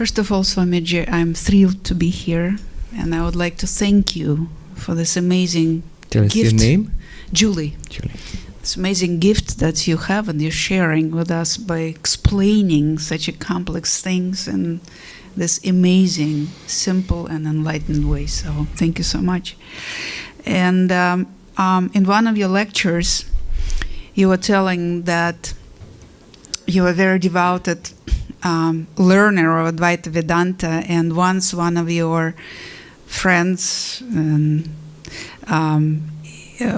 First of all, Swamiji, I'm thrilled to be here, and I would like to thank you for this amazing Tell us gift. your name? Julie. This amazing gift that you have and you're sharing with us by explaining such a complex things in this amazing, simple and enlightened way. So thank you so much. And in one of your lectures, you were telling that you were very devoted learner of Advaita Vedanta, and once one of your friends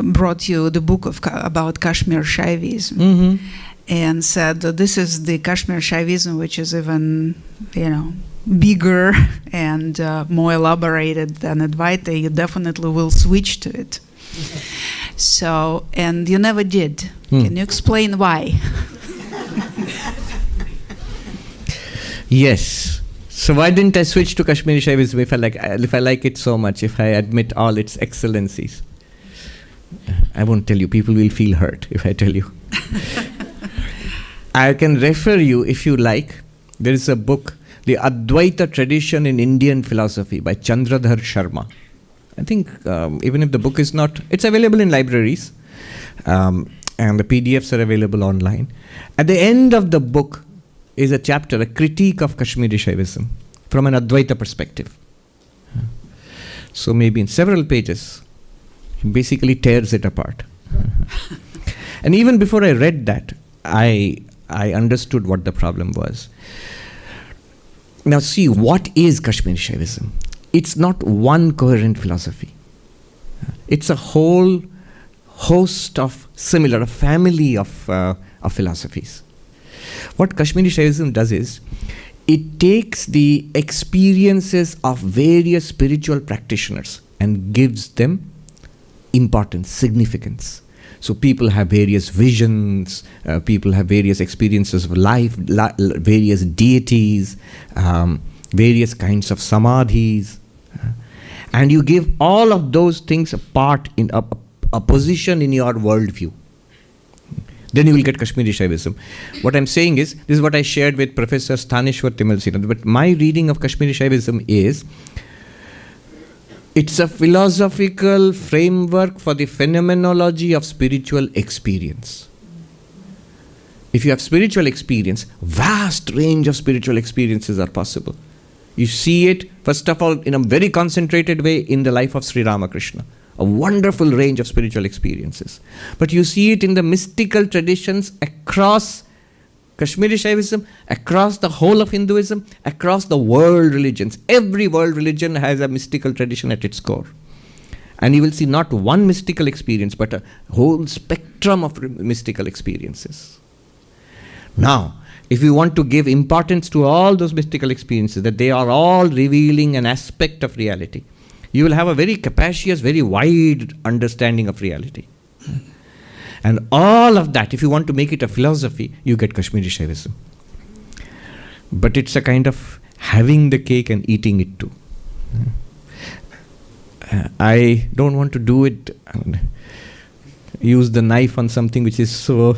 brought you the book about Kashmir Shaivism, and said that this is the Kashmir Shaivism, which is even, bigger and more elaborated than Advaita. You definitely will switch to it. So, and you never did. Can you explain why? Yes. So why didn't I switch to Kashmiri Shaivism if I like it so much, if I admit all its excellencies? I won't tell you. People will feel hurt if I tell you. I can refer you, if you like. There is a book, The Advaita Tradition in Indian Philosophy by Chandradhar Sharma. I think even if the book is not, it's available in libraries, and the PDFs are available online. At the end of the book is a chapter, a critique of Kashmiri Shaivism from an Advaita perspective. So maybe in several pages, he basically tears it apart. And even before I read that, I understood what the problem was. Now see, what is Kashmiri Shaivism? It's not one coherent philosophy. It's a whole host of similar, a family of philosophies. What Kashmiri Shaivism does is, it takes the experiences of various spiritual practitioners and gives them importance, significance. So people have various visions, people have various experiences of life, various deities, various kinds of samadhis. And you give all of those things a part in a position in your worldview. Then you will get Kashmiri Shaivism. What I'm saying is, this is what I shared with Professor Stanishwar Timalsina. But my reading of Kashmiri Shaivism is, it's a philosophical framework for the phenomenology of spiritual experience. If you have spiritual experience, vast range of spiritual experiences are possible. You see it, first of all, in a very concentrated way in the life of Sri Ramakrishna. A wonderful range of spiritual experiences. But you see it in the mystical traditions across Kashmiri Shaivism, across the whole of Hinduism, across the world religions. Every world religion has a mystical tradition at its core. And you will see not one mystical experience, but a whole spectrum of mystical experiences. Now, if you want to give importance to all those mystical experiences, that they are all revealing an aspect of reality, you will have a very capacious, very wide understanding of reality. And all of that, if you want to make it a philosophy, you get Kashmiri Shaivism. But it's a kind of having the cake and eating it too. I don't want to do it, use the knife on something which is so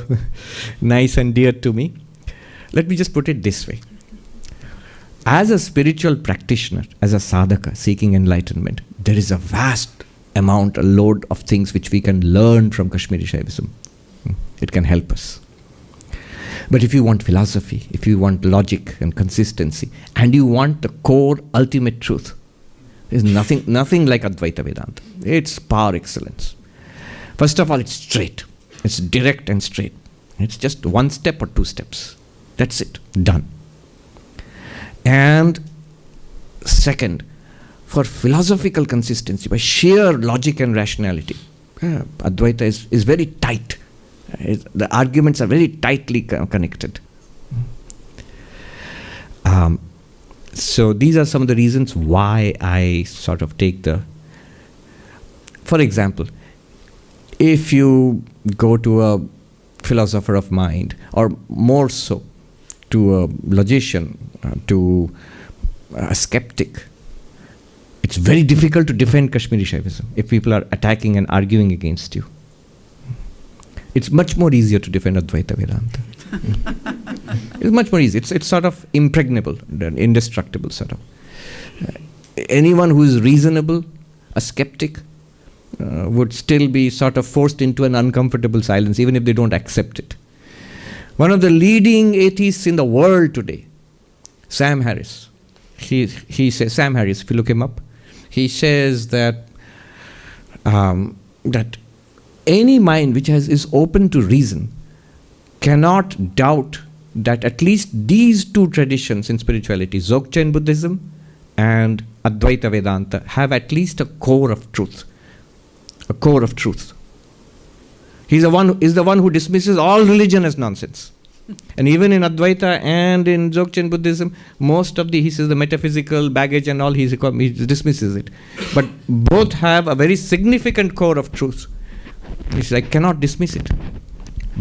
nice and dear to me. Let me just put it this way. As a spiritual practitioner, as a sadhaka seeking enlightenment, there is a vast amount, a load of things which we can learn from Kashmiri Shaivism. It can help us. But if you want philosophy, if you want logic and consistency, and you want the core ultimate truth, there's nothing like Advaita Vedanta. It's par excellence. First of all, it's straight. It's direct and straight. It's just one step or two steps. That's it. Done. And second, for philosophical consistency, by sheer logic and rationality, Advaita is very tight. The arguments are very tightly connected. So these are some of the reasons why I sort of take for example, if you go to a philosopher of mind, or more so, to a logician, to a skeptic, it's very difficult to defend Kashmiri Shaivism if people are attacking and arguing against you. It's much more easier to defend Advaita Vedanta. It's much more easy. It's sort of impregnable, indestructible sort of. Anyone who is reasonable, a skeptic, would still be sort of forced into an uncomfortable silence, even if they don't accept it. One of the leading atheists in the world today, Sam Harris, he says, Sam Harris, if you look him up, he says that that any mind which is open to reason cannot doubt that at least these two traditions in spirituality, Dzogchen Buddhism and Advaita Vedanta, have at least a core of truth. A core of truth. He's the one who dismisses all religion as nonsense. And even in Advaita and in Dzogchen Buddhism, most of he says the metaphysical baggage and all, he dismisses it. But both have a very significant core of truth, which I cannot dismiss it.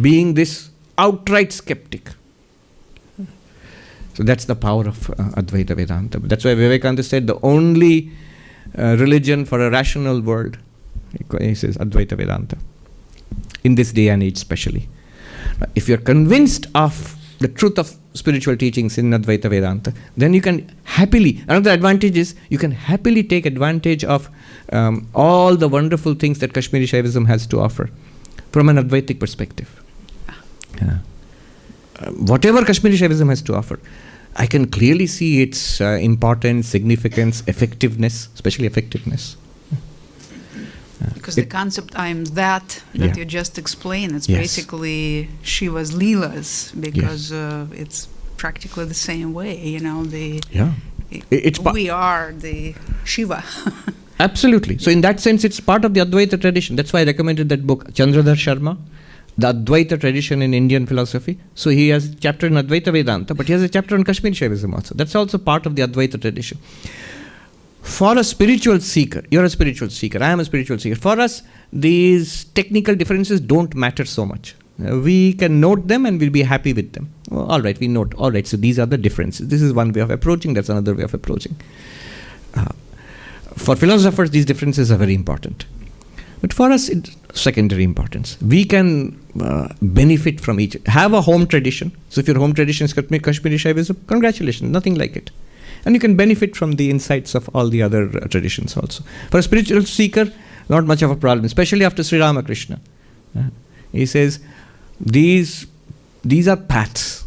Being this outright skeptic. So that's the power of Advaita Vedanta. That's why Vivekananda said the only religion for a rational world, he says Advaita Vedanta. In this day and age especially. If you're convinced of the truth of spiritual teachings in Advaita Vedanta, then you can happily, another advantage is, you can happily take advantage of all the wonderful things that Kashmiri Shaivism has to offer from an Advaitic perspective. Whatever Kashmiri Shaivism has to offer, I can clearly see its importance, significance, effectiveness, especially effectiveness. Because the concept I am that you just explained, it's basically Shiva's Leelas, because it's practically the same way, we are the Shiva. Absolutely. So in that sense, it's part of the Advaita tradition. That's why I recommended that book, Chandradhar Sharma, The Advaita Tradition in Indian Philosophy. So he has a chapter in Advaita Vedanta, but he has a chapter on Kashmiri Shaivism also. That's also part of the Advaita tradition. For a spiritual seeker, you're a spiritual seeker, I am a spiritual seeker. For us, these technical differences don't matter so much. We can note them and we'll be happy with them. Well, all right, we note, all right, so these are the differences. This is one way of approaching, that's another way of approaching. For philosophers, these differences are very important. But for us, it's secondary importance. We can benefit from each. Have a home tradition. So if your home tradition is Kashmiri Shaivism, congratulations, nothing like it. And you can benefit from the insights of all the other traditions also. For a spiritual seeker, not much of a problem, especially after Sri Ramakrishna. He says, these are paths.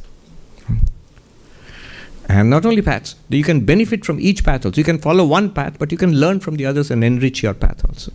And not only paths, you can benefit from each path also. You can follow one path, but you can learn from the others and enrich your path also.